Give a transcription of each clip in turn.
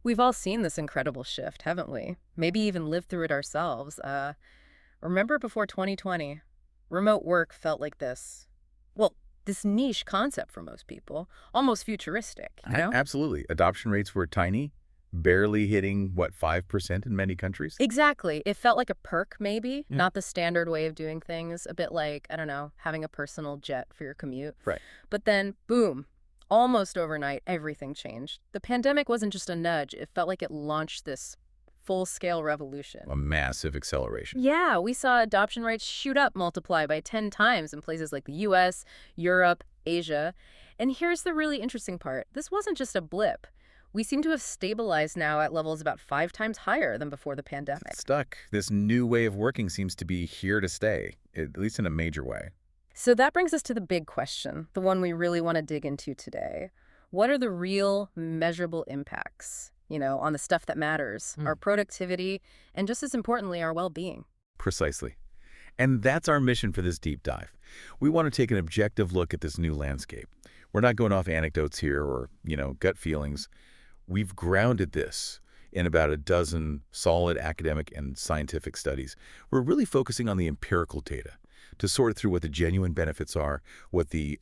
We've all seen this incredible shift, haven't we? Maybe even lived through it ourselves. Remember before 2020, remote work felt like this. Well, this niche concept for most people, almost futuristic, you know? Absolutely. Adoption rates were tiny, barely hitting, what, 5% in many countries? Exactly. It felt like a perk, maybe, Yeah. not the standard way of doing things. A bit like, I don't know, having a personal jet for your commute. Right. But then, boom, almost overnight, everything changed. The pandemic wasn't just a nudge, it felt like it launched this full-scale revolution. A massive acceleration. Yeah, we saw adoption rates shoot up, multiply by 10 times in places like the US, Europe, Asia. And here's the really interesting part. This wasn't just a blip. We seem to have stabilized now at levels about 5 times higher than before the pandemic. Stuck. This new way of working seems to be here to stay, at least in a major way. So that brings us to the big question, the one we really want to dig into today. What are the real measurable impacts, on the stuff that matters, our productivity, and just as importantly, our well-being? Precisely. And that's our mission for this deep dive. We want to take an objective look at this new landscape. We're not going off anecdotes here or, gut feelings. We've grounded this in about a dozen solid academic and scientific studies. We're really focusing on the empirical data to sort through what the genuine benefits are, what the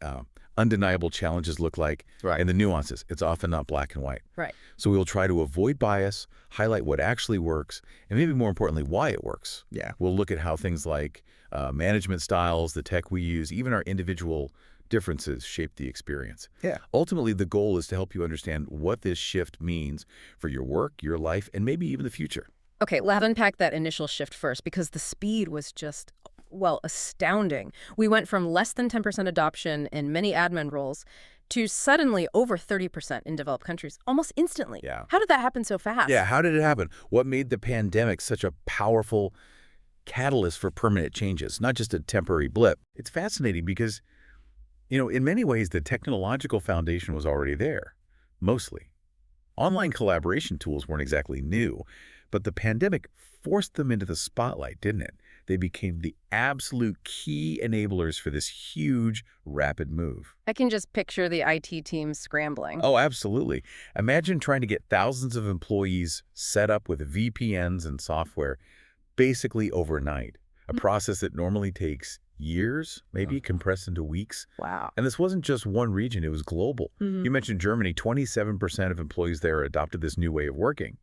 undeniable challenges look like, Right. and the nuances. It's often not black and white. Right. So we'll try to avoid bias, highlight what actually works, and maybe more importantly, why it works. Yeah. We'll look at how things like management styles, the tech we use, even our individual differences shape the experience. Yeah. Ultimately, the goal is to help you understand what this shift means for your work, your life, and maybe even the future. Okay, let's unpack that initial shift first because the speed was just, well, astounding. We went from less than 10% adoption in many admin roles to suddenly over 30% in developed countries, almost instantly. Yeah. How did that happen so fast? Yeah, how did it happen? What made the pandemic such a powerful catalyst for permanent changes, not just a temporary blip? It's fascinating because, in many ways, the technological foundation was already there, mostly. Online collaboration tools weren't exactly new, but the pandemic forced them into the spotlight, didn't it? They became the absolute key enablers for this huge, rapid move. I can just picture the IT team scrambling. Oh, absolutely. Imagine trying to get thousands of employees set up with VPNs and software basically overnight, a process that normally takes years, maybe compressed into weeks. Wow. And this wasn't just one region, it was global. You mentioned Germany, 27% of employees there adopted this new way of working.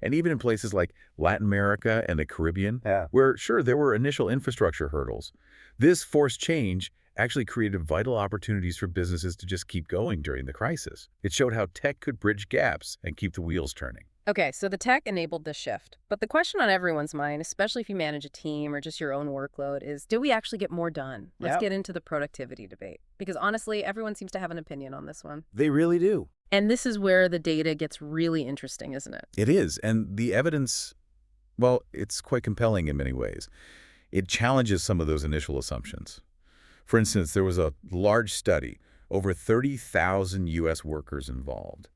And even in places like Latin America and the Caribbean, where, sure, there were initial infrastructure hurdles, this forced change actually created vital opportunities for businesses to just keep going during the crisis. It showed how tech could bridge gaps and keep the wheels turning. Okay, so the tech enabled this shift. But the question on everyone's mind, especially if you manage a team or just your own workload, is do we actually get more done? Let's get into the productivity debate. Because honestly, everyone seems to have an opinion on this one. They really do. And this is where the data gets really interesting, isn't it? It is. And the evidence, well, it's quite compelling in many ways. It challenges some of those initial assumptions. For instance, there was a large study, over 30,000 U.S. workers involved.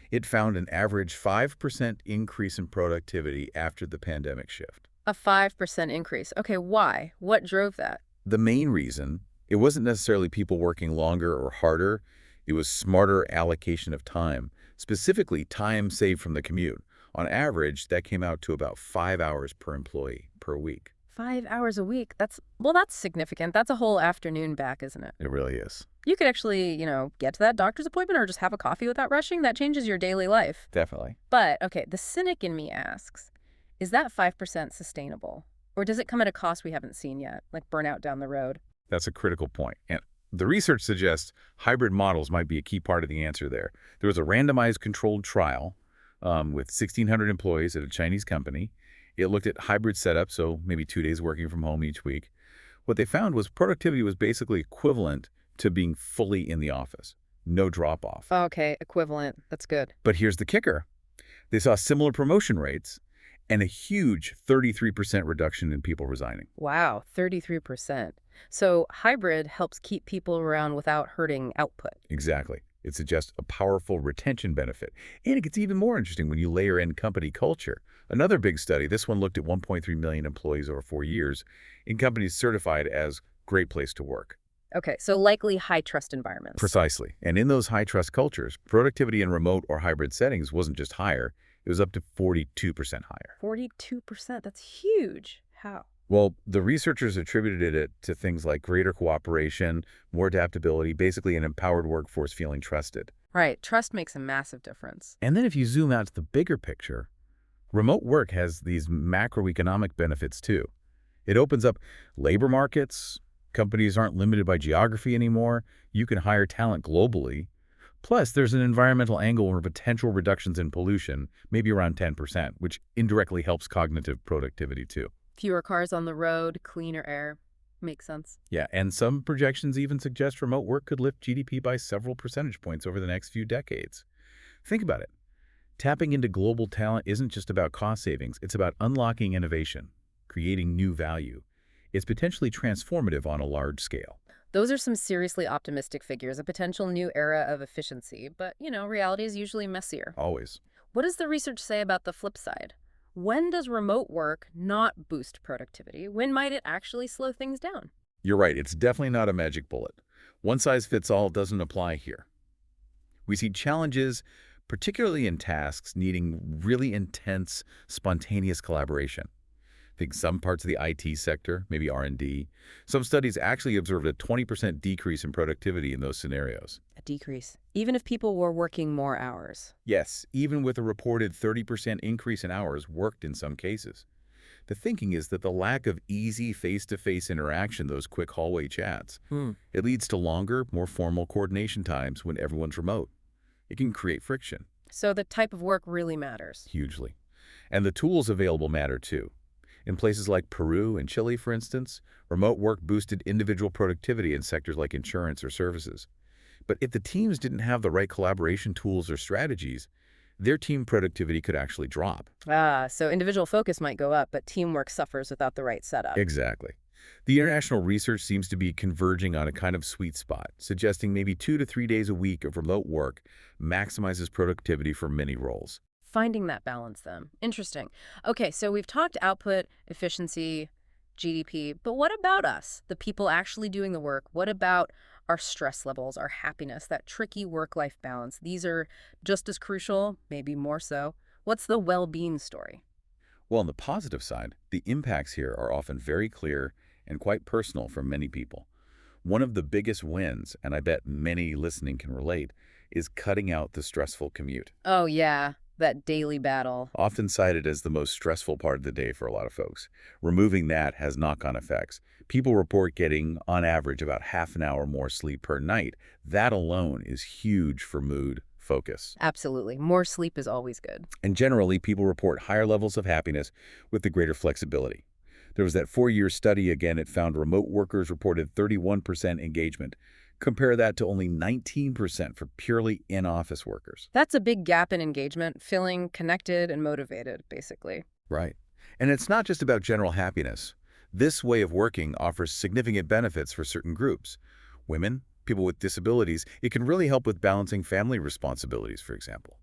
It found an average 5% increase in productivity after the pandemic shift. A 5% increase. Okay, why? What drove that? The main reason, it wasn't necessarily people working longer or harder. It was smarter allocation of time, specifically time saved from the commute. On average, that came out to about 5 hours per employee per week. 5 hours a week. That's significant. That's a whole afternoon back, isn't it? It really is. You could actually, get to that doctor's appointment or just have a coffee without rushing. That changes your daily life. Definitely. But, okay, the cynic in me asks, is that 5% sustainable? Or does it come at a cost we haven't seen yet, like burnout down the road? That's a critical point. And the research suggests hybrid models might be a key part of the answer there. There was a randomized controlled trial with 1,600 employees at a Chinese company. It looked at hybrid setup, so maybe 2 days working from home each week. What they found was productivity was basically equivalent to being fully in the office. No drop-off. Okay, equivalent. That's good. But here's the kicker. They saw similar promotion rates and a huge 33% reduction in people resigning. Wow, 33%. So hybrid helps keep people around without hurting output. Exactly. It suggests a powerful retention benefit. And it gets even more interesting when you layer in company culture. Another big study, this one looked at 1.3 million employees over 4 years in companies certified as Great Place to Work. Okay, so likely high-trust environments. Precisely. And in those high-trust cultures, productivity in remote or hybrid settings wasn't just higher, It was up to 42% higher. 42%, that's huge. How? Well, the researchers attributed it to things like greater cooperation, more adaptability, basically an empowered workforce feeling trusted. Right, trust makes a massive difference. And then if you zoom out to the bigger picture, remote work has these macroeconomic benefits too. It opens up labor markets. Companies aren't limited by geography anymore. You can hire talent globally. Plus, there's an environmental angle where potential reductions in pollution, maybe around 10%, which indirectly helps cognitive productivity too. Fewer cars on the road, cleaner air. Makes sense. Yeah, and some projections even suggest remote work could lift GDP by several percentage points over the next few decades. Think about it. Tapping into global talent isn't just about cost savings. It's about unlocking innovation, creating new value. It's potentially transformative on a large scale. Those are some seriously optimistic figures, a potential new era of efficiency. But, reality is usually messier. Always. What does the research say about the flip side? When does remote work not boost productivity? When might it actually slow things down? You're right. It's definitely not a magic bullet. One size fits all doesn't apply here. We see challenges, particularly in tasks needing really intense, spontaneous collaboration. Think some parts of the IT sector, maybe R&D. Some studies actually observed a 20% decrease in productivity in those scenarios. A decrease, even if people were working more hours. Yes, even with a reported 30% increase in hours worked in some cases. The thinking is that the lack of easy face-to-face interaction, those quick hallway chats, it leads to longer, more formal coordination times when everyone's remote. It can create friction. So the type of work really matters. Hugely. And the tools available matter too. In places like Peru and Chile, for instance, remote work boosted individual productivity in sectors like insurance or services. But if the teams didn't have the right collaboration tools or strategies, their team productivity could actually drop. So individual focus might go up, but teamwork suffers without the right setup. Exactly. The international research seems to be converging on a kind of sweet spot, suggesting maybe 2 to 3 days a week of remote work maximizes productivity for many roles. Finding that balance, then. Interesting. Okay, so we've talked output, efficiency, GDP, but what about us, the people actually doing the work? What about our stress levels, our happiness, that tricky work-life balance? These are just as crucial, maybe more so. What's the well-being story? Well, on the positive side, the impacts here are often very clear and quite personal for many people. One of the biggest wins, and I bet many listening can relate, is cutting out the stressful commute. Oh, yeah, that daily battle. Often cited as the most stressful part of the day for a lot of folks. Removing that has knock-on effects. People report getting, on average, about half an hour more sleep per night. That alone is huge for mood, focus. Absolutely. More sleep is always good. And generally, people report higher levels of happiness with the greater flexibility. There was that 4-year study again. It found remote workers reported 31% engagement. Compare that to only 19% for purely in-office workers. That's a big gap in engagement, feeling connected and motivated, basically. Right. And it's not just about general happiness. This way of working offers significant benefits for certain groups. Women, people with disabilities, it can really help with balancing family responsibilities, for example.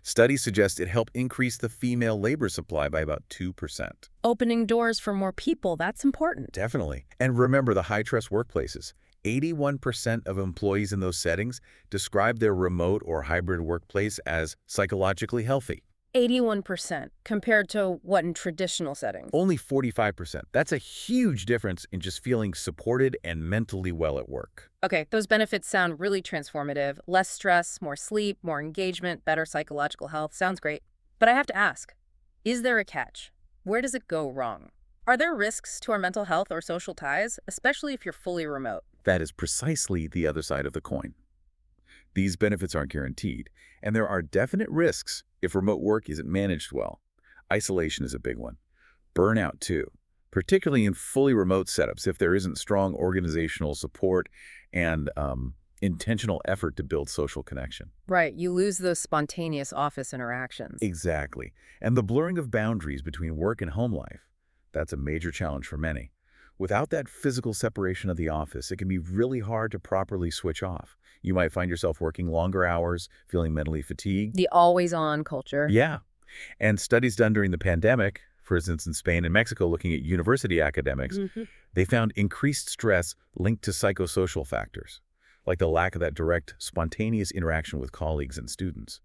Studies suggest it helped increase the female labor supply by about 2%. Opening doors for more people, that's important. Definitely. And remember the high-trust workplaces. 81% of employees in those settings describe their remote or hybrid workplace as psychologically healthy. 81% compared to what in traditional settings? Only 45%. That's a huge difference in just feeling supported and mentally well at work. Okay, those benefits sound really transformative. Less stress, more sleep, more engagement, better psychological health. Sounds great. But I have to ask, is there a catch? Where does it go wrong? Are there risks to our mental health or social ties, especially if you're fully remote? That is precisely the other side of the coin. These benefits aren't guaranteed, and there are definite risks if remote work isn't managed well. Isolation is a big one. Burnout, too, particularly in fully remote setups if there isn't strong organizational support and intentional effort to build social connection. Right, you lose those spontaneous office interactions. Exactly. And the blurring of boundaries between work and home life, that's a major challenge for many. Without that physical separation of the office, it can be really hard to properly switch off. You might find yourself working longer hours, feeling mentally fatigued. The always-on culture. Yeah. And studies done during the pandemic, for instance, in Spain and Mexico, looking at university academics, they found increased stress linked to psychosocial factors, like the lack of that direct, spontaneous interaction with colleagues and students.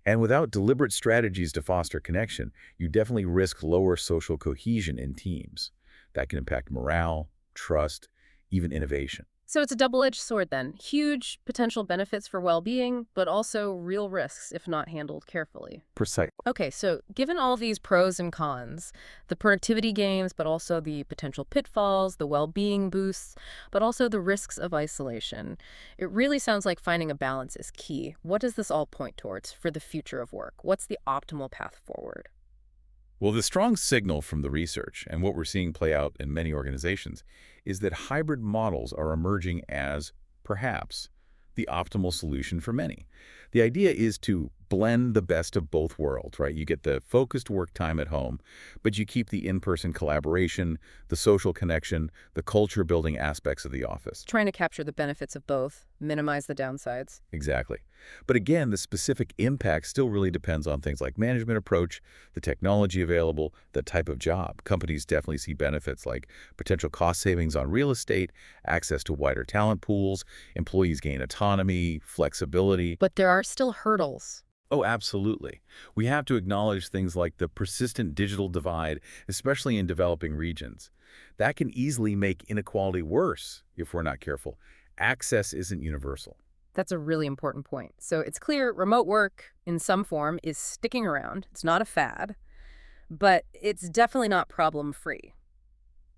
And without deliberate strategies to foster connection, you definitely risk lower social cohesion in teams. That can impact morale, trust, even innovation. So it's a double-edged sword then. Huge potential benefits for well-being, but also real risks if not handled carefully. Precise. Okay, so given all these pros and cons, the productivity gains, but also the potential pitfalls, the well-being boosts, but also the risks of isolation, it really sounds like finding a balance is key. What does this all point towards for the future of work? What's the optimal path forward? Well, the strong signal from the research and what we're seeing play out in many organizations is that hybrid models are emerging as, perhaps, the optimal solution for many. The idea is to blend the best of both worlds, right? You get the focused work time at home, but you keep the in-person collaboration, the social connection, the culture-building aspects of the office. Trying to capture the benefits of both, minimize the downsides. Exactly. But again, the specific impact still really depends on things like management approach, the technology available, the type of job. Companies definitely see benefits like potential cost savings on real estate, access to wider talent pools, employees gain autonomy, flexibility. But there are still hurdles. Oh, absolutely. We have to acknowledge things like the persistent digital divide, especially in developing regions. That can easily make inequality worse if we're not careful. Access isn't universal. That's a really important point. So it's clear remote work in some form is sticking around. It's not a fad, but it's definitely not problem-free.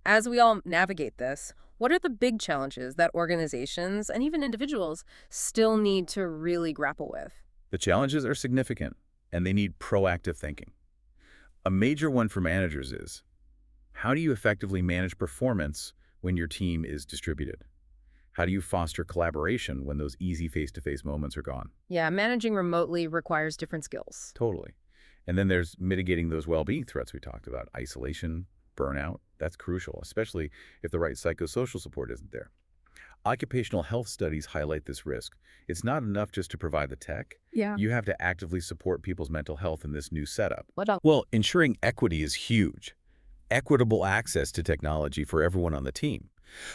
As we all navigate this, what are the big challenges that organizations and even individuals still need to really grapple with? The challenges are significant, and they need proactive thinking. A major one for managers is, how do you effectively manage performance when your team is distributed? How do you foster collaboration when those easy face-to-face moments are gone? Yeah, managing remotely requires different skills. Totally. And then there's mitigating those well-being threats we talked about. Isolation, burnout, that's crucial, especially if the right psychosocial support isn't there. Occupational health studies highlight this risk. It's not enough just to provide the tech. Yeah. You have to actively support people's mental health in this new setup. What else? Well, ensuring equity is huge. Equitable access to technology for everyone on the team.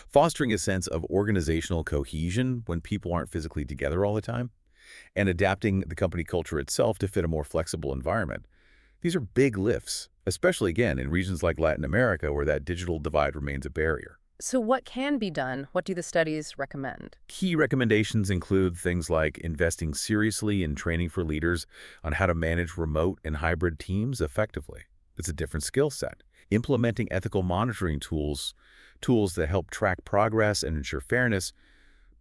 Fostering a sense of organizational cohesion when people aren't physically together all the time. And adapting the company culture itself to fit a more flexible environment. These are big lifts, especially, again, in regions like Latin America where that digital divide remains a barrier. So what can be done? What do the studies recommend? Key recommendations include things like investing seriously in training for leaders on how to manage remote and hybrid teams effectively. It's a different skill set. Implementing ethical monitoring tools that help track progress and ensure fairness,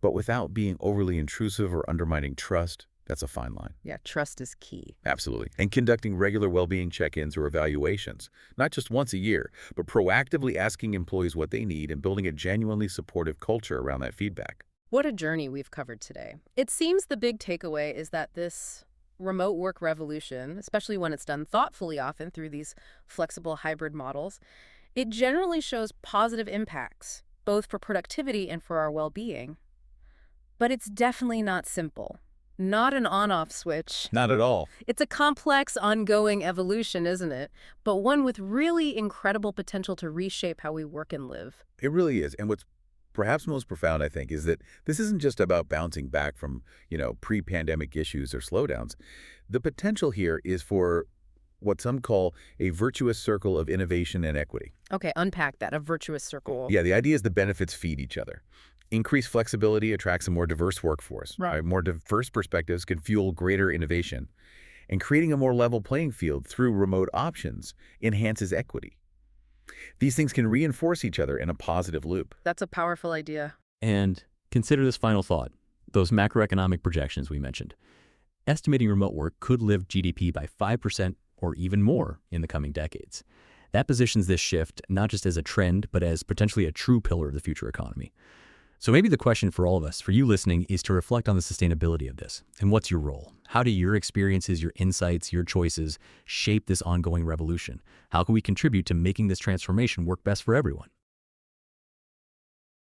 but without being overly intrusive or undermining trust. That's a fine line. Yeah, trust is key. Absolutely. And conducting regular well-being check-ins or evaluations, not just once a year, but proactively asking employees what they need and building a genuinely supportive culture around that feedback. What a journey we've covered today. It seems the big takeaway is that this remote work revolution, especially when it's done thoughtfully often through these flexible hybrid models, it generally shows positive impacts, both for productivity and for our well-being. But it's definitely not simple. Not an on-off switch. Not at all. It's a complex, ongoing evolution, isn't it? But one with really incredible potential to reshape how we work and live. It really is. And what's perhaps most profound, I think, is that this isn't just about bouncing back from, pre-pandemic issues or slowdowns. The potential here is for what some call a virtuous circle of innovation and equity. Okay, unpack that, a virtuous circle. Yeah, the idea is the benefits feed each other. Increased flexibility attracts a more diverse workforce. Right. More diverse perspectives can fuel greater innovation. And creating a more level playing field through remote options enhances equity. These things can reinforce each other in a positive loop. That's a powerful idea. And consider this final thought, those macroeconomic projections we mentioned. Estimating remote work could lift GDP by 5% or even more in the coming decades. That positions this shift not just as a trend, but as potentially a true pillar of the future economy. So maybe the question for all of us, for you listening, is to reflect on the sustainability of this. And what's your role? How do your experiences, your insights, your choices shape this ongoing revolution? How can we contribute to making this transformation work best for everyone?